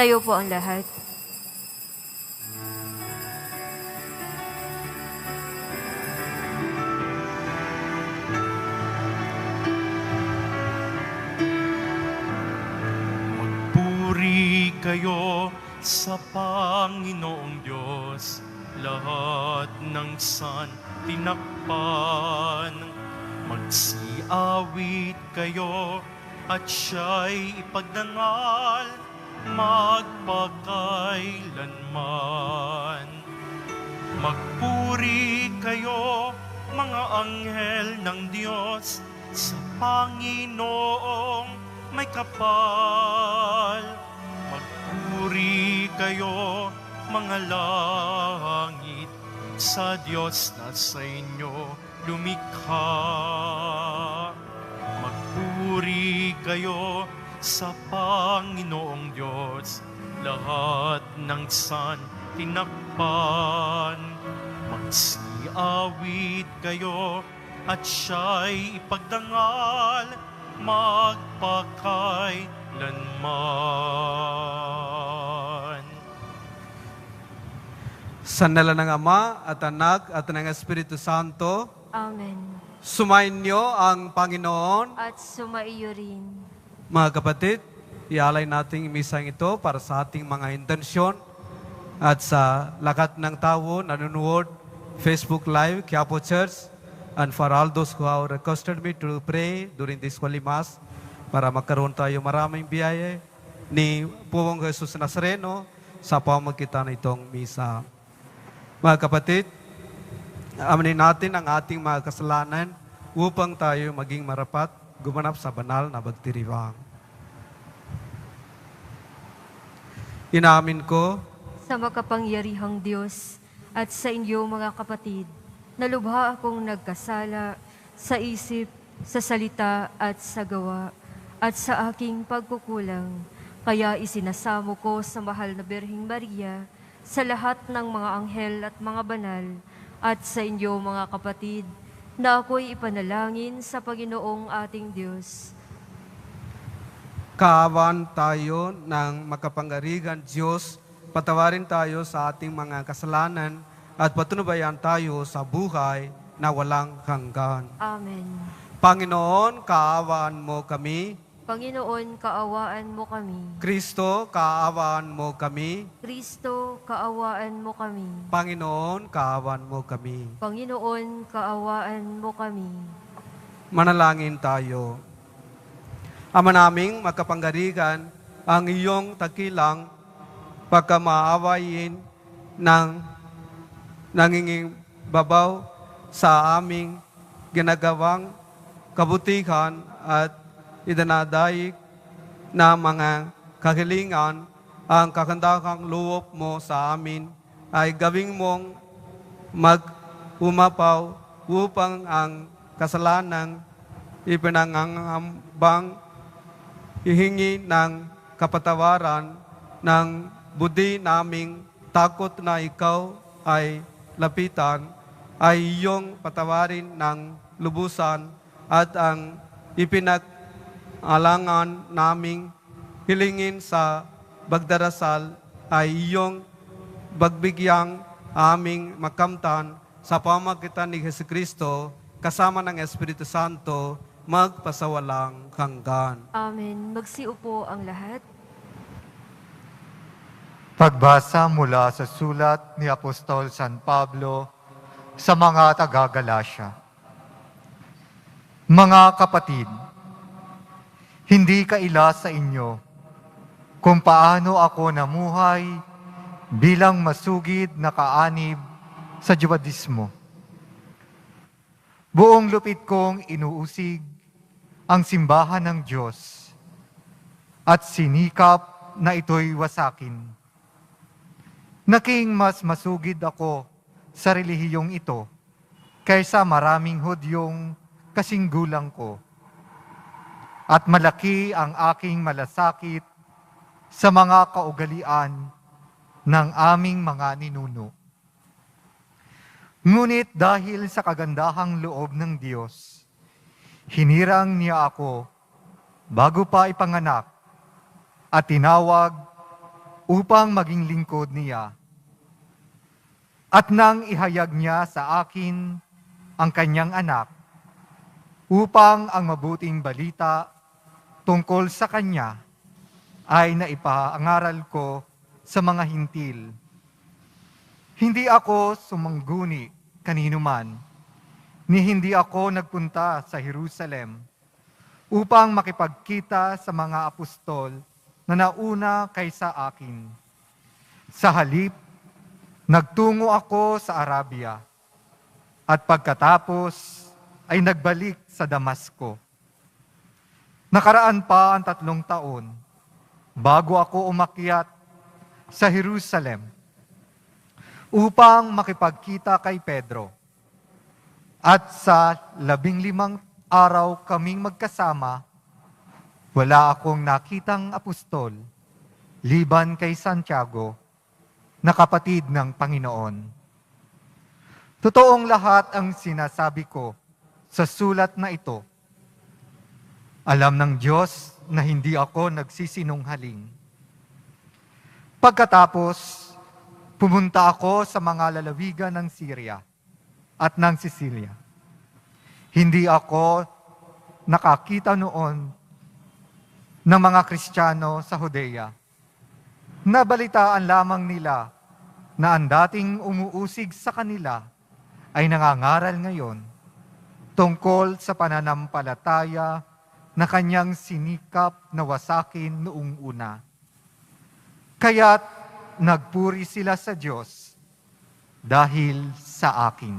Tayo po ang lahat. Magpuri kayo sa Panginoong Diyos, lahat ng santinakpan. Magsiawit kayo at siya'y ipagdangal magpakailanman. Magpuri kayo, mga anghel ng Diyos, sa Panginoong may kapal. Magpuri kayo, mga langit, sa Diyos na sa inyo lumikha. Magpuri kayo sa Panginoong Diyos, lahat ng santinakpan. Magsiawit kayo at siya'y ipagdangal magpakailanman. Sa ngalan ng Ama at Anak at ng Espiritu Santo, Amen. sumainyo ang Panginoon. At sumaiyo rin. Mga kapatid, ialay natin yung misang ito para sa ating mga intensyon at sa lakat ng tao nanonood, Facebook Live, Quiapo Church, and for all those who have requested me to pray during this Holy Mass para magkaroon tayo maraming biyaya ni Pugong Jesus Nazareno sa pamagitan ng itong misa. Mga kapatid, aminin natin ang ating mga kasalanan upang tayo maging marapat gumanap sa banal na pagdiriwang. Inamin ko Sa makapangyarihang Diyos at sa inyo mga kapatid, na lubha akong nagkasala sa isip, sa salita at sa gawa, at sa aking pagkukulang. Kaya isinasamo ko sa mahal na Birheng Maria, sa lahat ng mga anghel at mga banal, at sa inyo mga kapatid, na ako'y ipanalangin sa Panginoong ating Diyos. kaawan tayo ng makapangyarihan Diyos, patawarin tayo sa ating mga kasalanan at patunubayan tayo sa buhay na walang hanggan. Amen. Panginoon, kaawaan mo kami. Panginoon, kaawaan mo kami. Kristo, kaawaan mo kami. Kristo, kaawaan mo kami. Panginoon, kaawaan mo kami. Panginoon, kaawaan mo kami. Manalangin tayo. Ama naming makapangyarihan, ang iyong takilang pagkamaawayin ng nanginging babaw sa aming ginagawang kabutihan at idanadaig na mga kahilingan, ang kakandakang loob mo sa amin ay gawing mong mag-umapaw upang ang kasalanang ipinangangambang ihingi ng kapatawaran ng budi naming takot na ikaw ay lapitan, ay iyong patawarin ng lubusan at ang ipinag-alangan naming hilingin sa bagdarasal ay iyong bagbigyang aming makamtan sa pamagitan ni Jesucristo kasama ng Espiritu Santo magpasawalang hanggan. Amen. Magsiupo ang lahat. Pagbasa mula sa sulat ni Apostol San Pablo sa mga taga-Galasya. Mga kapatid, hindi kaila sa inyo kung paano ako namuhay bilang masugid na kaanib sa Judaismo. Buong lupit kong inuusig ang simbahan ng Diyos at sinikap na ito'y wasakin. Naking mas masugid ako sa relihiyong ito kaysa maraming Hudyong kasing gulang ko. At malaki ang aking malasakit sa mga kaugalian ng aming mga ninuno. Ngunit dahil sa kagandahang loob ng Diyos, hinirang niya ako bago pa ipanganak at tinawag upang maging lingkod niya. At nang ihayag niya sa akin ang kanyang anak, upang ang mabuting balita tungkol sa kanya ay naipaangaral ko sa mga hintil. Hindi ako sumangguni kanino man, ni hindi ako nagpunta sa Jerusalem upang makipagkita sa mga apostol na nauna kaysa akin. Sa halip, nagtungo ako sa Arabia at pagkatapos ay nagbalik sa Damasco. Nakaraan pa ang 3 taon bago ako umakyat sa Jerusalem upang makipagkita kay Pedro. At sa 15 araw kaming magkasama, wala akong nakitang apostol, liban kay Santiago, na kapatid ng Panginoon. Totoong lahat ang sinasabi ko sa sulat na ito. Alam ng Diyos na hindi ako nagsisinungaling. Pagkatapos, pumunta ako sa mga lalawigan ng Syria at ng Sicilia. Hindi ako nakakita noon ng mga Kristiyano sa Judea. Nabalitaan lamang nila na ang dating umuusig sa kanila ay nangangaral ngayon tungkol sa pananampalataya na kanyang sinikap na wasakin noong una. Kaya't nagpuri sila sa Diyos dahil sa akin.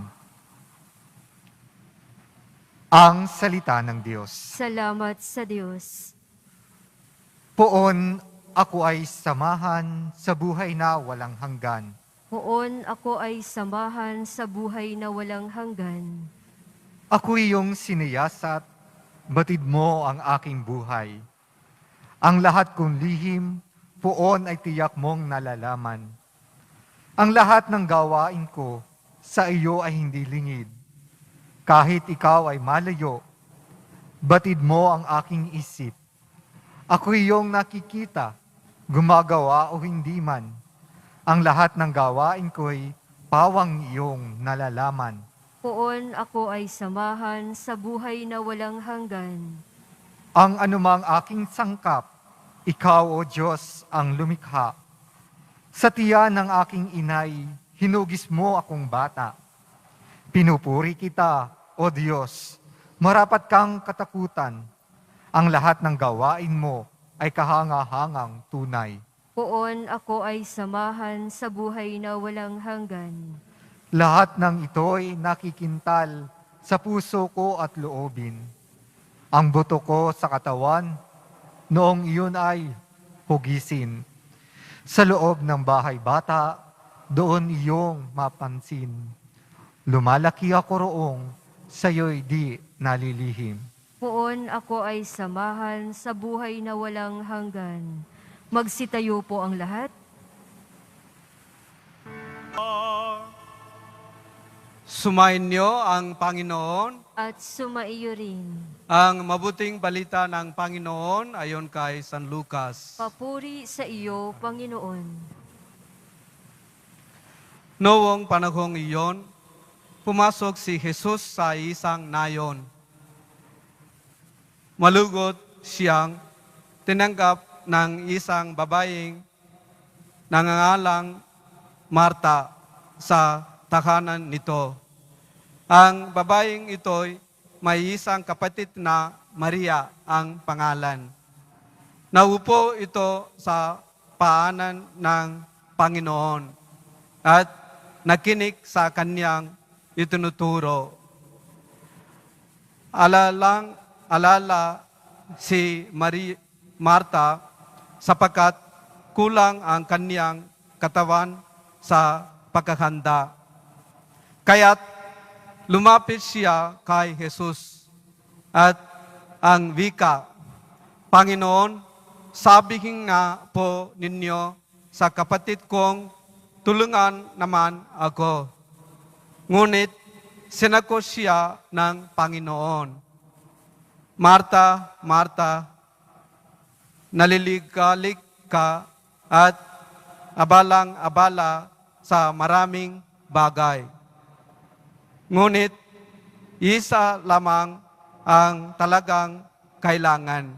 Ang salita ng Diyos. Salamat sa Diyos. Poon ako ay samahan sa buhay na walang hanggan. Poon ako ay samahan sa buhay na walang hanggan. Ako iyong siniyasat, batid mo ang aking buhay. Ang lahat kong lihim, poon ay tiyak mong nalalaman. Ang lahat ng gawain ko sa iyo ay hindi lingid. Kahit ikaw ay malayo, batid mo ang aking isip. Ako iyong nakikita, gumagawa o hindi man. Ang lahat ng gawain ko'y pawang iyong nalalaman. Poon ako ay samahan sa buhay na walang hanggan. Ang anumang aking sangkap, ikaw o Diyos ang lumikha. Sa tiyan ng aking inay, hinugis mo akong bata. Pinupuri kita, o Diyos, marapat kang katakutan. Ang lahat ng gawain mo ay kahanga-hangang tunay. Poon ako ay samahan sa buhay na walang hanggan. Lahat ng ito'y nakikintal sa puso ko at loobin. Ang buto ko sa katawan, noong iyon ay hugisin. Sa loob ng bahay bata, doon iyong mapansin. Lumalaki ako roong, sa'yo'y di nalilihim. Poon ako ay samahan sa buhay na walang hanggan. Magsitayo po ang lahat. Sumayin niyo ang Panginoon. At sumaiyo rin. Ang mabuting balita ng Panginoon ayon kay San Lucas. Papuri sa iyo, Panginoon. Noong panahong iyon, pumasok si Jesus sa isang nayon. Malugod siyang tinanggap ng isang babaeng nangangalang Marta sa tahanan nito. Ang babaeng ito'y may isang kapatid na Maria ang pangalan. Naupo ito sa paanan ng Panginoon at nakinig sa kanyang itinuturo. Alala si Marta sapagkat kulang ang kanyang katawan sa pagkahanda. Kaya't lumapit siya kay Jesus at ang wika, Panginoon, sabihin nga po ninyo sa kapatid kong tulungan naman ako. Ngunit sinako siya ng Panginoon. Marta, Marta, naliligalig ka at abalang-abala sa maraming bagay. Ngunit, isa lamang ang talagang kailangan.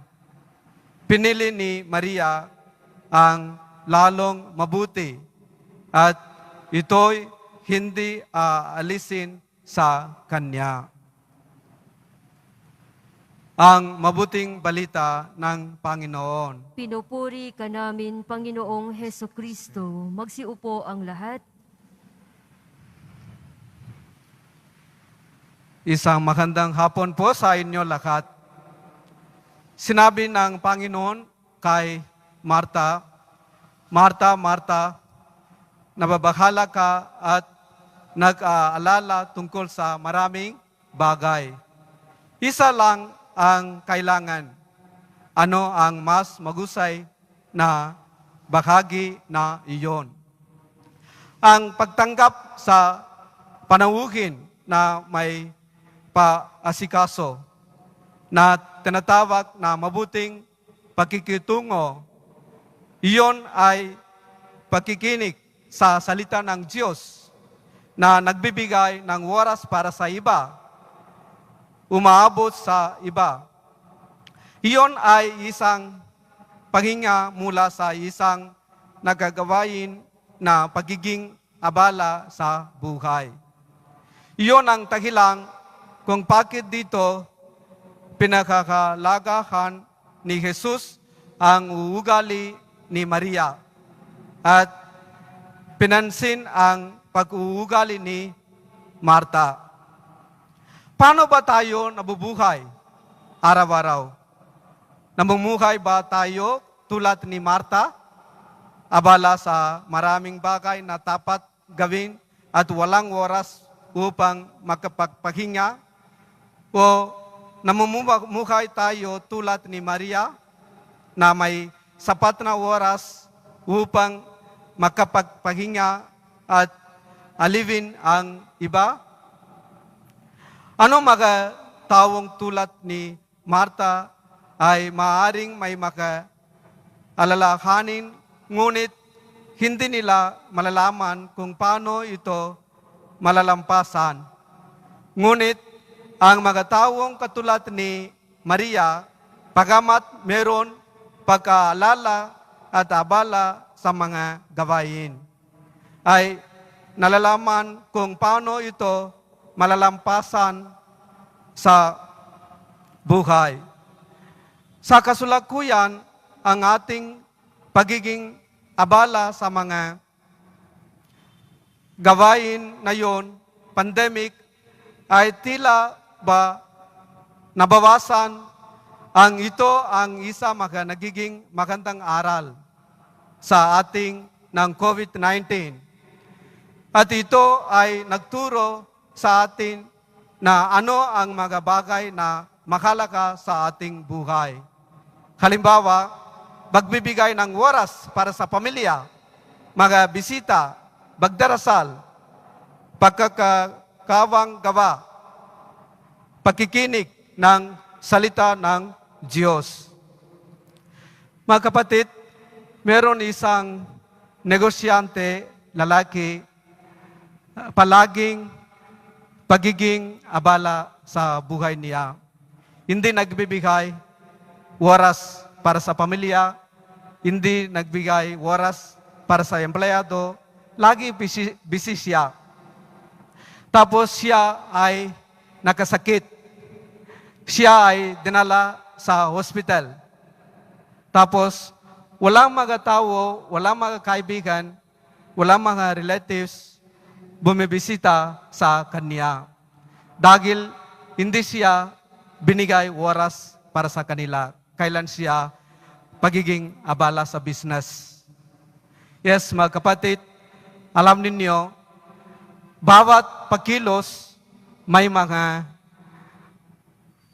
Pinili ni Maria ang lalong mabuti at ito'y hindi aalisin sa kanya. Ang mabuting balita ng Panginoon. Pinupuri ka namin, Panginoong Heso Kristo. Magsiupo ang lahat. Isang magandang hapon po sa inyo lahat. Sinabi ng Panginoon kay Marta, Marta, Marta, nababahala ka at nag-aalala tungkol sa maraming bagay. Isa lang ang kailangan. Ano ang mas magusay na bahagi na iyon? Ang pagtanggap sa panauhin na may paasikaso na tinatawag na mabuting pakikitungo, iyon ay pakikinig sa salita ng Diyos na nagbibigay ng oras para sa iba, umaabot sa iba. Iyon ay isang paghinga mula sa isang nagagawain na pagiging abala sa buhay. Iyon ang dahilan kung bakit dito pinakakalagahan ni Jesus ang uugali ni Maria at pinansin ang pag-uugali ni Marta. Paano ba tayo nabubuhay araw-araw? Namumuhay ba tayo tulad ni Marta? Abala sa maraming bagay na dapat gawin at walang oras upang makapagpahinga? O namumuhay tayo tulad ni Maria na may sapat na oras upang makapagpahinga at alivin ang iba? Ano mga taong tulad ni Marta ay maaaring may alalahanin, ngunit hindi nila malalaman kung paano ito malalampasan. Ngunit ang mga taong katulad ni Maria, pagamat meron pagkaalala at abala sa mga gawain, ay nalalaman kung paano ito malalampasan sa buhay. Sa kasulukuyan, ang ating pagiging abala sa mga gawain na yon, pandemic, ay tila ba nabawasan. Ang ito ang isa nagiging magandang aral sa ating ng COVID-19. At ito ay nagturo sa atin na ano ang mga bagay na mahalaga sa ating buhay. Halimbawa, magbibigay ng oras para sa pamilya, mga bisita, magdarasal, pagkakawang gawa, pakikinig ng salita ng Diyos. Mga kapatid, meron isang negosyante, lalaki, palaging pagiging abala sa buhay niya. Hindi nagbibigay oras para sa pamilya, hindi nagbigay oras para sa empleyado, lagi busy siya. Tapos siya ay nakasakit. Siya ay dinala sa hospital. Tapos walang mga tao, walang mga kaibigan, walang mga relatives bumibisita sa kanya. Dahil hindi siya binigay oras para sa kanila. Kailan siya pagiging abala sa business. Yes, mga kapatid, alam ninyo, bawat pagkilos may mga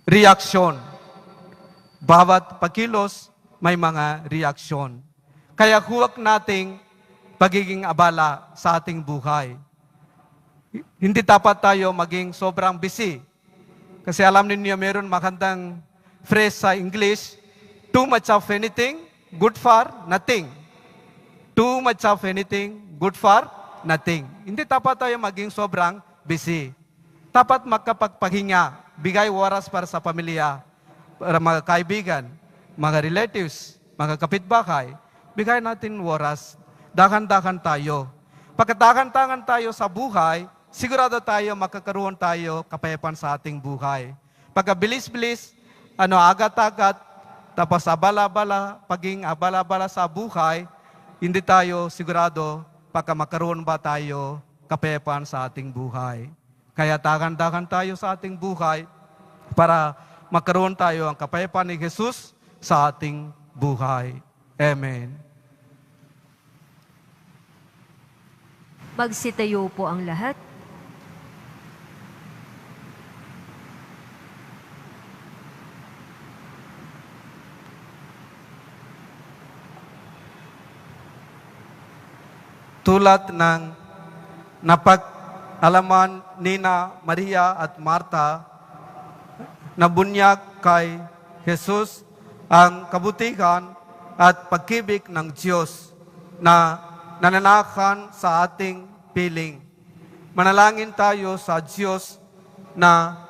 reaksyon. Bawat pagkilos may mga reaksyon. Kaya huwag nating pagiging abala sa ating buhay. Hindi dapat tayo maging sobrang busy. Kasi alam niyo meron magandang phrase sa English, too much of anything, good for nothing. too much of anything, good for nothing. Hindi dapat tayo maging sobrang busy. Dapat makapagpahinga, bigay oras para sa pamilya, para mga kaibigan, mga relatives, mga kapitbahay. Bigay natin oras, dahan-dahan tayo. Pagkadahan-dahan tayo sa buhay, sigurado tayo makakaroon tayo kapayapaan sa ating buhay. Pagkabilis-bilis, agad-agad, tapos abala-bala, paging abala-bala sa buhay, hindi tayo sigurado pagka makaroon ba tayo kapayapaan sa ating buhay. Kaya dahan-dahan tayo sa ating buhay para makaroon tayo ang kapayapaan ni Jesus sa ating buhay. Amen. Magsitayo po ang lahat. Tulad ng napag-alaman nina Maria at Marta, nabunyag kay Jesus ang kabutihan at pagkibig ng Diyos na nananakan sa ating piling. Manalangin tayo sa Diyos na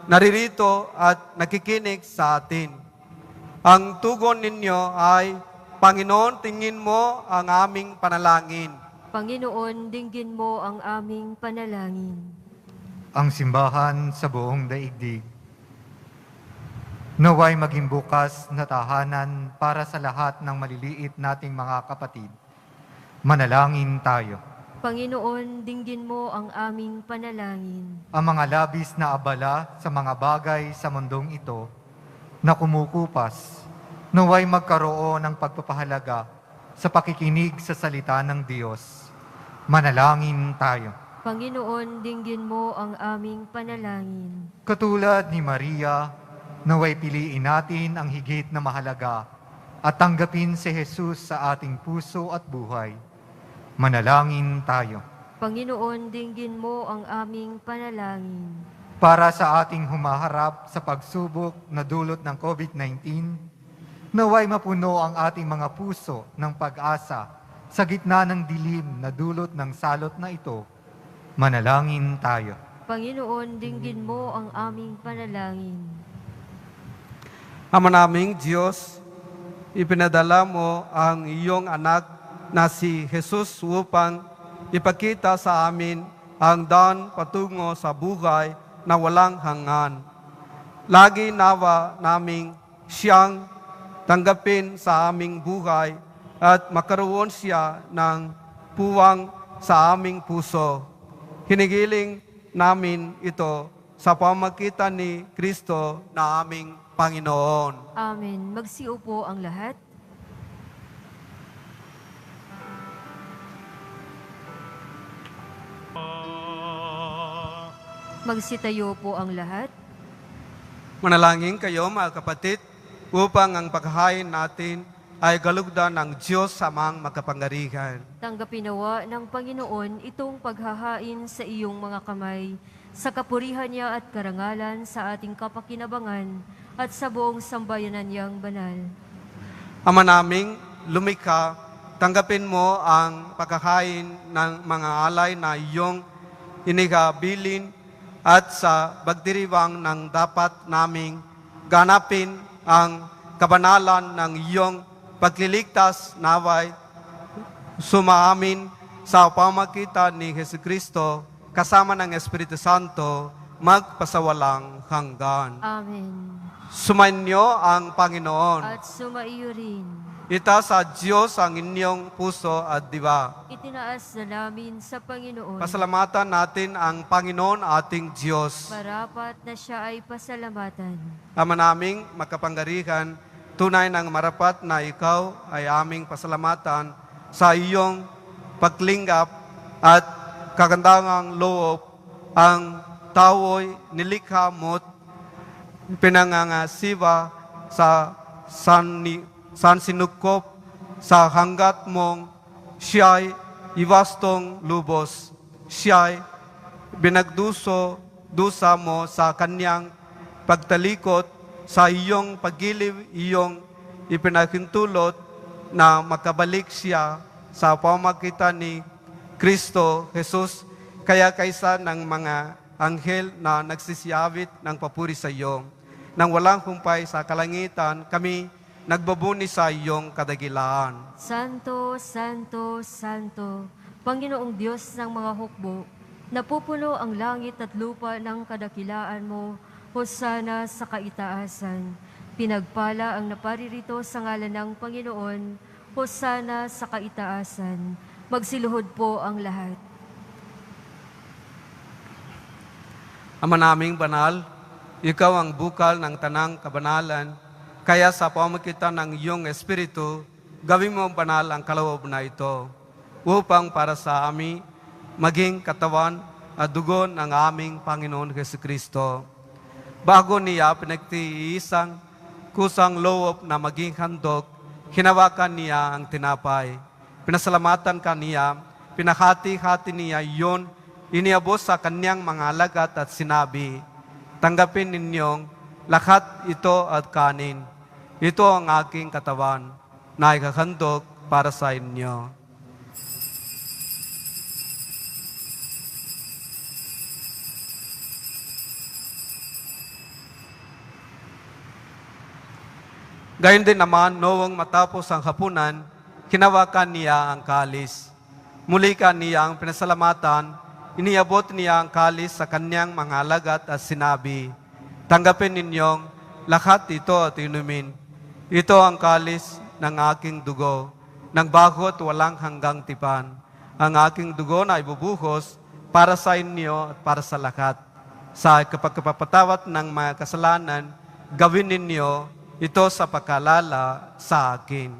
naririto at nakikinig sa atin. Ang tugon ninyo ay, Panginoon, tingin mo ang aming panalangin. Panginoon, dinggin mo ang aming panalangin. Ang simbahan sa buong daigdig. Naway maging bukas na tahanan para sa lahat ng maliliit nating mga kapatid. Manalangin tayo. Panginoon, dinggin mo ang aming panalangin. Ang mga labis na abala sa mga bagay sa mundong ito na kumukupas, naway magkaroon ng pagpapahalaga sa pakikinig sa salita ng Diyos. Manalangin tayo. Panginoon, dinggin mo ang aming panalangin. Katulad ni Maria, naway piliin natin ang higit na mahalaga at tanggapin si Jesus sa ating puso at buhay. Manalangin tayo. Panginoon, dinggin mo ang aming panalangin. Para sa ating humaharap sa pagsubok na dulot ng COVID-19, naway mapuno ang ating mga puso ng pag-asa sa gitna ng dilim na dulot ng salot na ito. Manalangin tayo. Panginoon, dinggin mo ang aming panalangin. Ama naming Diyos, ipinadala mo ang iyong anak na si Jesus upang ipakita sa amin ang daan patungo sa buhay na walang hanggan. Lagi nawa naming siyang tanggapin sa aming buhay at makaroon siya ng puwang sa aming puso. Hinigiling namin ito sa pamagitan ni Kristo na aming Panginoon. Amen. Magsiupo ang lahat. Magsitayo po ang lahat. Manalangin kayo mga kapatid upang ang paghahain natin ay galugdan ng Diyos samang makapangyarihan. Tanggapin nawa ng Panginoon itong paghahain sa iyong mga kamay, sa kapurihan niya at karangalan sa ating kapakinabangan at sa buong sambayanan niyang banal. Ama naming lumikha, tanggapin mo ang paghahain ng mga alay na iyong inigabilin at sa bagdiriwang ng dapat naming ganapin ang kabanalan ng iyong pagliligtas naway sumaamin sa pamagitan ni Jesucristo kasama ng Espiritu Santo magpasawalang hanggan. Amen. Sumainyo ang Panginoon. At sumaiyo rin. Itaas sa Diyos ang inyong puso at diwa. Itinaas na namin sa Panginoon. Pasalamatan natin ang Panginoon ating Diyos. Marapat na siya ay pasalamatan. Ama naming makapangyarihan, tunay ng marapat na ikaw ay aming pasalamatan sa iyong paglinggap at kagandaang loob. Ang tawo'y nilikha mo't pinangangasiwa sa sansinukop sa hanggat mong siya'y iwastong lubos. Siya'y binagdusa mo sa kanyang pagtalikot sa iyong pagiliw, iyong ipinahintulot na makabalik siya sa pamagitan ni Kristo Jesus, kaya kaysa ng mga anghel na nagsisiyawit ng papuri sa iyo, nang walang humpay sa kalangitan, kami nagbabuni sa iyong kadakilaan. Santo, Santo, Santo, Panginoong Diyos ng mga hukbo, napupuno ang langit at lupa ng kadakilaan mo, hosana sa kaitaasan. Pinagpala ang naparirito sa ngalan ng Panginoon, hosana sa kaitaasan. Magsiluhod po ang lahat. Ama naming banal, ikaw ang bukal ng tanang kabanalan, kaya sa pamagitan ng iyong Espiritu, gawin mo banal ang kaloob na ito, upang para sa amin maging katawan at dugo ng aming Panginoon Jesucristo. Bago niya pinagtiisang kusang loob na maging handog, hinawakan niya ang tinapay. Pinasalamatan ka niya, pinahati-hati niya iyon, iniabos sa kanyang mga alagad at sinabi, tanggapin ninyong lahat ito at kanin. Ito ang aking katawan na ikahandog para sa inyo. Gayon din naman, noong matapos ang hapunan, hinawakan niya ang kalis. Muli ka niya ang pinasalamatan, iniabot niya ang kalis sa kanyang mga alagad at sinabi, tanggapin ninyong lahat ito at inumin. Ito ang kalis ng aking dugo, ng bagot walang hanggang tipan. Ang aking dugo na ibubuhos para sa inyo at para sa lahat. Sa kapagpapatawat ng mga kasalanan, gawin ninyo ito sa pagkalala sa akin.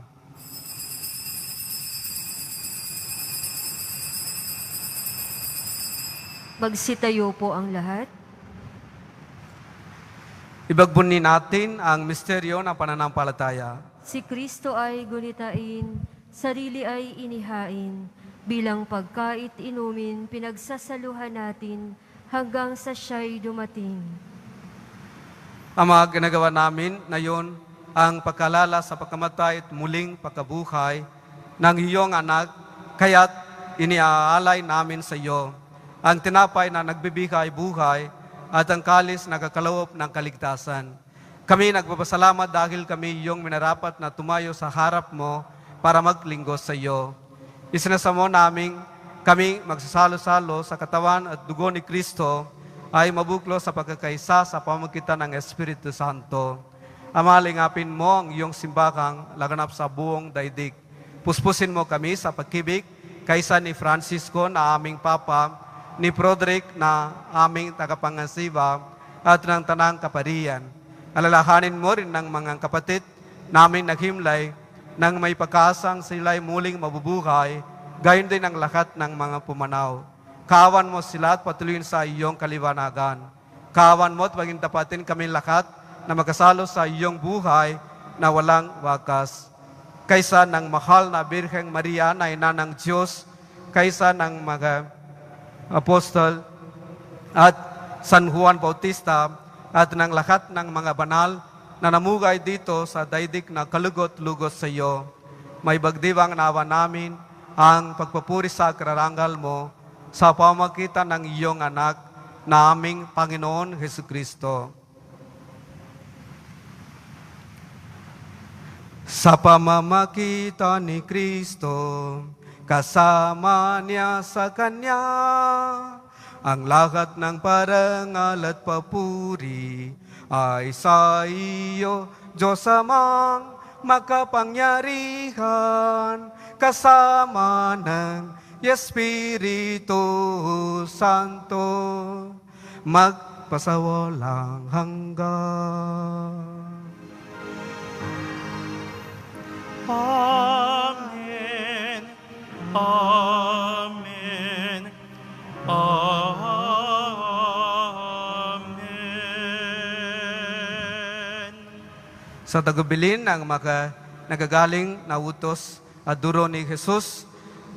Magsitayo po ang lahat. Ibagbuni natin ang misteryo ng pananampalataya. Si Kristo ay gunitain, sarili ay inihain, bilang pagkait inumin, pinagsasaluhan natin hanggang sa siya'y dumating. Ang mga ginagawa namin na yon ang pagkalala sa pagkamatay at muling pagkabuhay ng iyong anak, kaya't iniaalay namin sa iyo ang tinapay na nagbibigay buhay at ang kalis na kakaloob ng kaligtasan. Kami nagpapasalamat dahil kami iyong minarapat na tumayo sa harap mo para maglinggo sa iyo. Isinasamo namin kami magsasalo-salo sa katawan at dugo ni Kristo ay mabuklo sa pagkakaisa sa pamamagitan ng Espiritu Santo. Amalingapin mo ang iyong simbakang laganap sa buong daigdig. Puspusin mo kami sa pagkibig kaysa ni Francisco na aming Papa, ni Broderick na aming tagapangasiwa at ng tanang kaparian. Alalahanin mo rin ng mga kapatid namin naghimlay nang may pagkasang sila'y muling mabubuhay, gayon din ang lahat ng mga pumanaw. Kawan mo sila at patuloyin sa iyong kaliwanagan. Kawan mo at maging tapatin kami lahat na magkasalo sa iyong buhay na walang wakas. Kaysa ng mahal na Birheng Maria na ina ng Diyos, kaysa ng mga apostol at San Juan Bautista at ng lahat ng mga banal na namugay dito sa daigdig na kalugot-lugot sa iyo. May bagdiwang nawa namin ang pagpupuri sa kararangal mo sa pamamagitan ng iyong anak na aming Panginoon Jesucristo. Sa pamamagitan ni Kristo, kasama niya sa Kanya, ang lahat ng parangal at papuri ay sa iyo, Diyos Amang makapangyarihan, kasama ng Espiritu Santo, magpasawalang hanggan. Amen. Amen. Amen. Sa tagubilin ng nagagaling na utos at duro ni Jesus,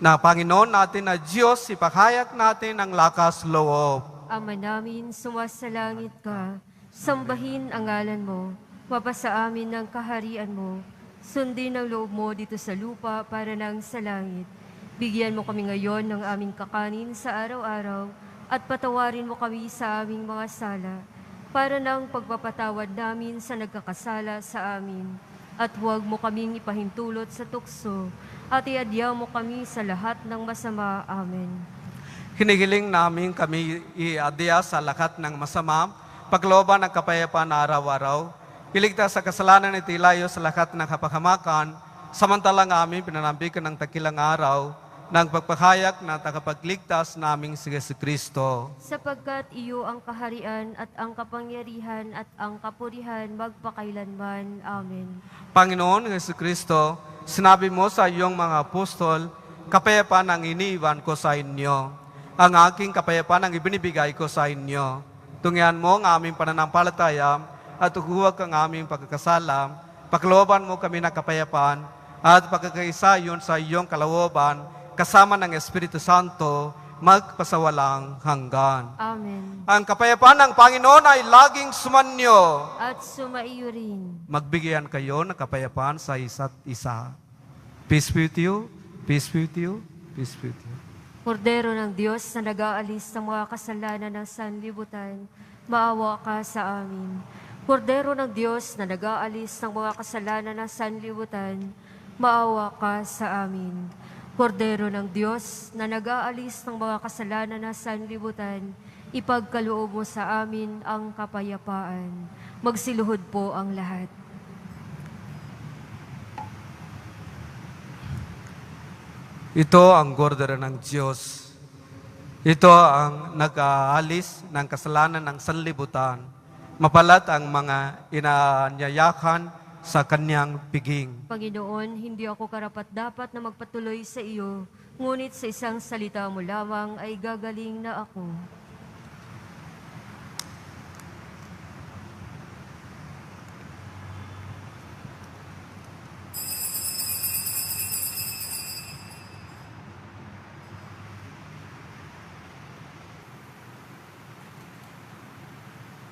na Panginoon natin na Diyos, ipahayag natin ang lakas loob. Ama namin, sumasalangit ka, sambahin ang ngalan mo, mapasa amin ng kaharian mo, sundin ang loob mo dito sa lupa para nang sa langit. Bigyan mo kami ngayon ng aming kakanin sa araw-araw at patawarin mo kami sa aming mga sala para ng pagpapatawad namin sa nagkakasala sa amin. At huwag mo kaming ipahintulot sa tukso at iadya mo kami sa lahat ng masama. Amen. Hinihiling namin kami iadya sa lahat ng masama, paglooban ng kapayapaan na araw-araw, iligtas sa kasalanan at ilayo sa lahat ng kapahamakan, samantalang amin pinanambikan ng takilang araw, ng pagpahayag na tagapagligtas naming si Jesucristo. Sapagkat iyo ang kaharian at ang kapangyarihan at ang kapurihan magpakailanman. Amen. Panginoon Jesucristo, sinabi mo sa iyong mga apostol, kapayapaan ang iniiwan ko sa inyo. Ang aking kapayapaan ang ibinibigay ko sa inyo. Tungyan mo ang aming pananampalataya at huwag ang aming pagkakasala. Paglooban mo kami ng kapayapaan at pagkakaisa yun sa iyong kalooban, kasama ng Espiritu Santo, magpasawalang hanggan. Amen. Ang kapayapaan ng Panginoon ay laging sumanyo. At sumaiyo rin. Magbigyan kayo ng kapayapaan sa isa't isa. Peace be with you, peace be with you, peace be with you. Kordero ng Diyos na nag-aalis ng mga kasalanan ng sanlibutan, maawa ka sa amin. Kordero ng Diyos na nag-aalis ng mga kasalanan ng sanlibutan, maawa ka sa amin. Kordero ng Diyos na nag-aalis ng mga kasalanan ng sanlibutan, ipagkaloob mo sa amin ang kapayapaan. Magsiluhod po ang lahat. Ito ang kordero ng Diyos. Ito ang nag-aalis ng kasalanan ng sanlibutan. Mapalat ang mga inaanyayakan sa kanyang piging. Panginoon, hindi ako karapat-dapat na magpatuloy sa iyo, ngunit sa isang salita mo lamang ay gagaling na ako.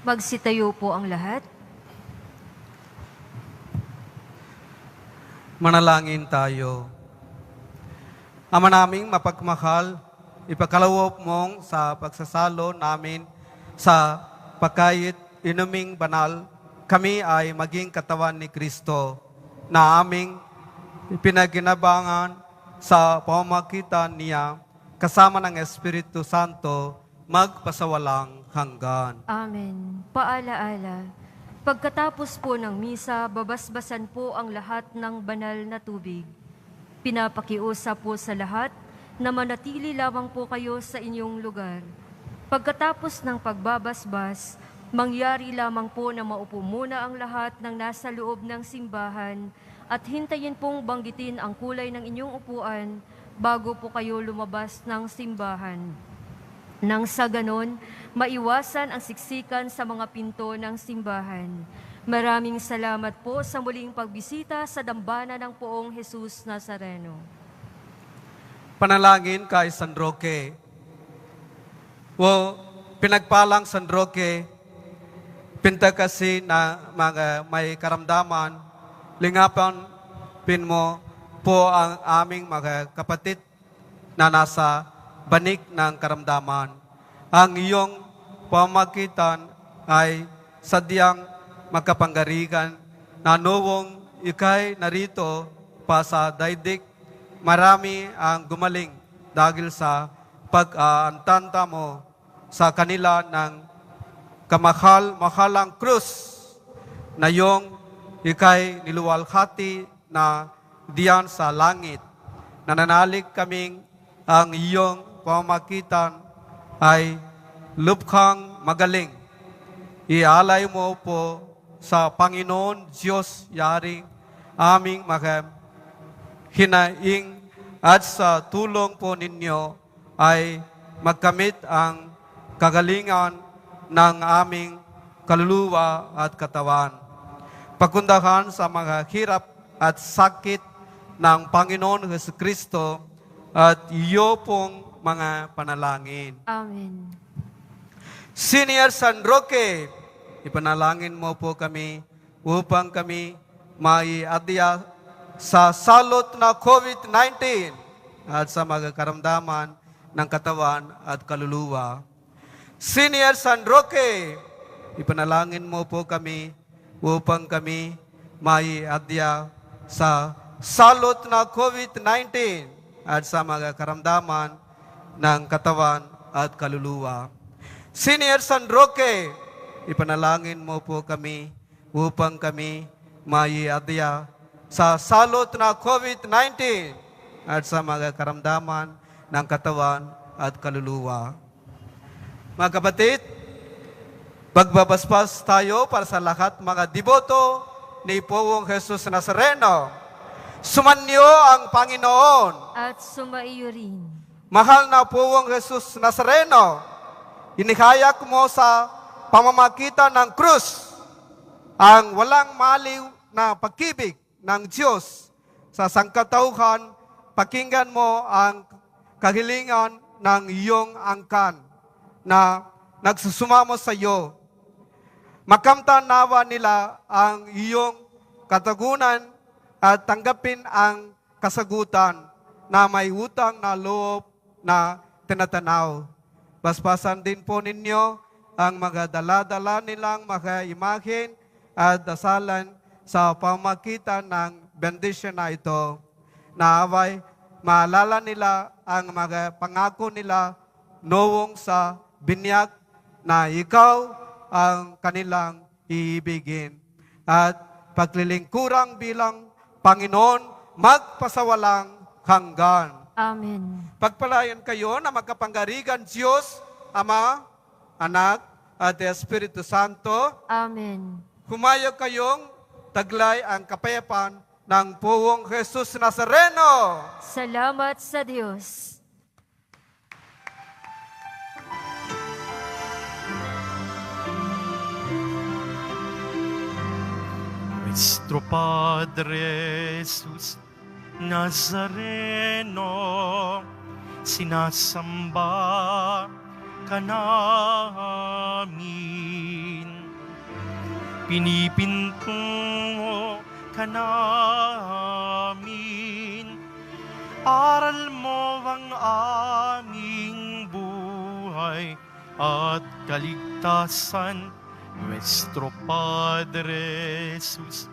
Magsitayo po ang lahat. Manalangin tayo. Ama naming mapagmahal, ipagkaloob mong sa pagsasalo namin sa pagkait inuming banal, kami ay maging katawan ni Kristo na aming pinaginabangan sa pamamagitan niya kasama ng Espiritu Santo magpasawalang hanggan. Amen. Paalaala. Pagkatapos po ng misa, babasbasan po ang lahat ng banal na tubig. Pinapakiusap po sa lahat na manatili lamang po kayo sa inyong lugar. Pagkatapos ng pagbabasbas, mangyari lamang po na maupo muna ang lahat ng nasa loob ng simbahan at hintayin pong banggitin ang kulay ng inyong upuan bago po kayo lumabas ng simbahan. Nang sa ganon, maiwasan ang siksikan sa mga pinto ng simbahan. Maraming salamat po sa muling pagbisita sa dambana ng Poong Jesus Nazareno. Panalangin kay San Roque. O pinagpalang San Roque, pinta kasi na mga may karamdaman, lingapan pin mo po ang aming mga kapatid na nasa banik ng karamdaman. Ang iyong pamagitan ay sadyang magkapanggarigan na nuwong ikay narito pa sa daigdig. Marami ang gumaling dahil sa pag-aantanta mo sa kanila ng kamahal-mahalang krus na iyong ikay niluwalhati na diyan sa langit. Nananalig kaming ang iyong pamagitan ay lubhang magaling. Ialay mo po sa Panginoon Diyos yaring aming mga hinaing at sa tulong po ninyo ay magkamit ang kagalingan ng aming kaluluwa at katawan. Pagundahan sa mga hirap at sakit ng Panginoon Jesucristo at iyo pong mga panalangin. Amen. Senior San Roque, ipanalangin mo po kami upang kami maiadya sa salot na COVID-19 at sa mga karamdaman ng katawan at kaluluwa. Senior San Roque, ipanalangin mo po kami upang kami may adya sa salot na COVID-19 at sa mga karamdaman ng katawan at kaluluwa. Senior San Roque, ipanalangin mo po kami upang kami may adya sa salot na COVID-19 at sa mga karamdaman ng katawan at kaluluwa. Mga kapatid, magbabasbas tayo para sa lahat mga deboto ni Poong Jesus Nazareno. Sumanyo ang Panginoon. At sumaiyo rin. Mahal na Poong Jesus Nazareno, inihayag mo sa pamamagitan ng krus ang walang maliw na pag-ibig ng Diyos sa sangkatauhan. Pakinggan mo ang kahilingan ng iyong angkan na nagsusumamo sa iyo. Makamtan nawa nila ang iyong katagunan at tanggapin ang kasagutan na may utang na loob na tinatanaw. Basbasan din po ninyo ang mga dala-dala nilang mga imahen at dasalan sa pamagitan ng bendisyon na ito. Naaway, maalala nila ang mga pangako nila noong sa binyag na ikaw ang kanilang iibigin. At paglilingkurang bilang Panginoon, magpasawalang hanggan. Amen. Pagpalayan kayo na magkapangyarihan Diyos, Ama, Anak, at Espiritu Santo. Amen. Humayo kayong taglay ang kapayapaan ng Poong Jesus Nazareno. Salamat sa Diyos. Nuestro Padre Jesus Nazareno, sinasamba ka namin. Pinipintungo ka namin. Aral mo ang aming buhay at kaligtasan. Nuestro Padre Jesus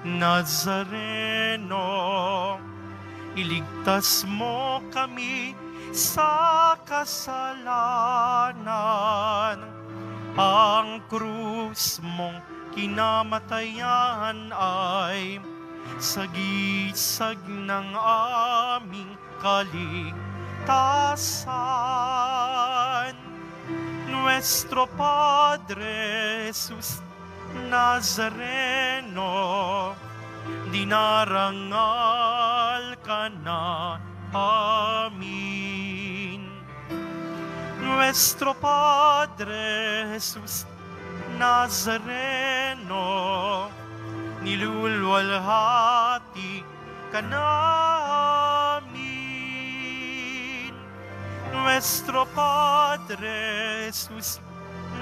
Nazareno, iligtas mo kami sa kasalanan. Ang krus mong kinamatayan ay sagisag ng aming kaligtasan. Nuestro Padre Jesus Nazareno, dinarangal ka na amin. Nuestro Padre Jesus Nazareno, nilulwalhati ka namin. Nuestro Padre Jesus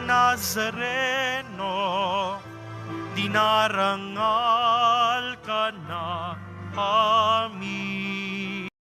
Nazareno, dinarangal ka na amin.